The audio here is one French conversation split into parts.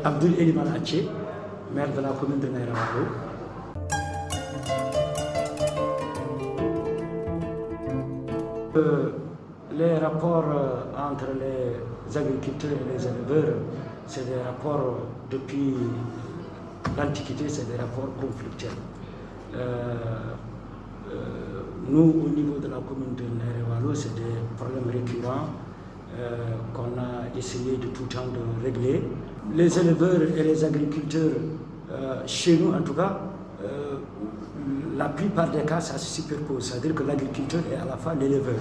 Abdul Eliman Aché, maire de la commune de Nairawaalo. Les rapports entre les agriculteurs et les éleveurs, c'est des rapports depuis l'Antiquité, c'est des rapports conflictuels. Nous, au niveau de la commune de Nairawaalo, c'est des problèmes récurrents qu'on a essayé de tout temps de régler. Les éleveurs et les agriculteurs, chez nous en tout cas, la plupart des cas, ça se superpose, c'est-à-dire que l'agriculteur est à la fois l'éleveur.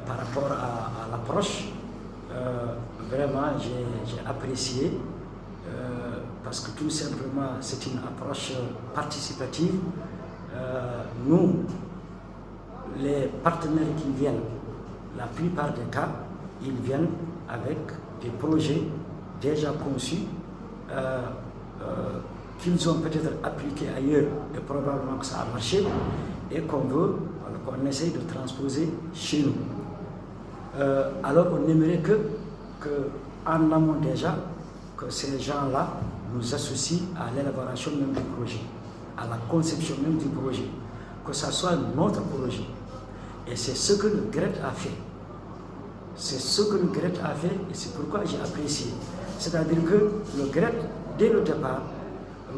Par rapport à l'approche, vraiment j'ai apprécié parce que tout simplement c'est une approche participative. Nous, les partenaires qui viennent, la plupart des cas, ils viennent avec des projets déjà conçus qu'ils ont peut-être appliqués ailleurs et probablement que ça a marché et qu'on essaye de transposer chez nous. Alors on aimerait que en amont déjà, que ces gens-là nous associent à l'élaboration même du projet, à la conception même du projet, que ça soit notre projet. Et c'est ce que le GRET a fait. C'est ce que le GRET a fait et c'est pourquoi j'ai apprécié. C'est-à-dire que le GRET, dès le départ,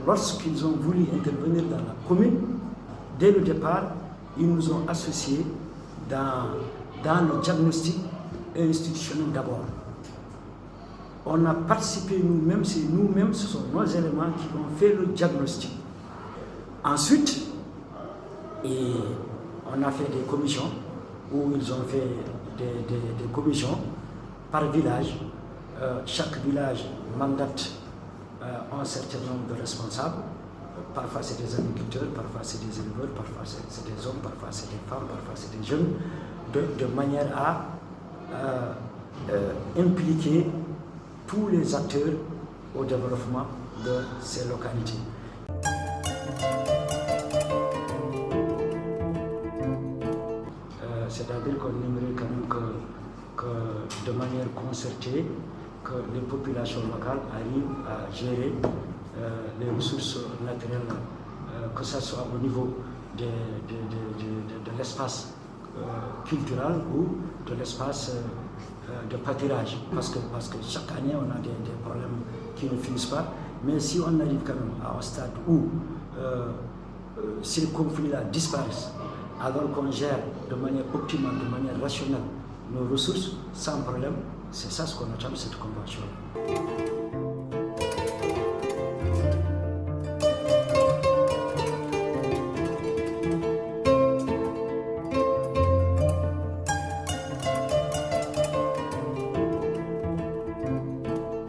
lorsqu'ils ont voulu intervenir dans la commune, dès le départ, ils nous ont associés dans le diagnostic institutionnel d'abord. On a participé nous-mêmes, ce sont nos éléments qui ont fait le diagnostic. Ensuite, on a fait des commissions où ils ont fait des commissions par village. Chaque village mandate un certain nombre de responsables. Parfois c'est des agriculteurs, parfois c'est des éleveurs, parfois c'est des hommes, parfois c'est des femmes, parfois c'est des jeunes, de manière à impliquer tous les acteurs au développement de ces localités. C'est-à-dire qu'on aimerait quand même que de manière concertée, que les populations locales arrivent à gérer les ressources naturelles, que ce soit au niveau de l'espace culturel ou de l'espace de pâturage. Parce que chaque année, on a des problèmes qui ne finissent pas. Mais si on arrive quand même à un stade où ces conflits-là disparaissent, alors qu'on gère de manière optimale, de manière rationnelle nos ressources, sans problème, c'est ça ce qu'on attend de cette convention.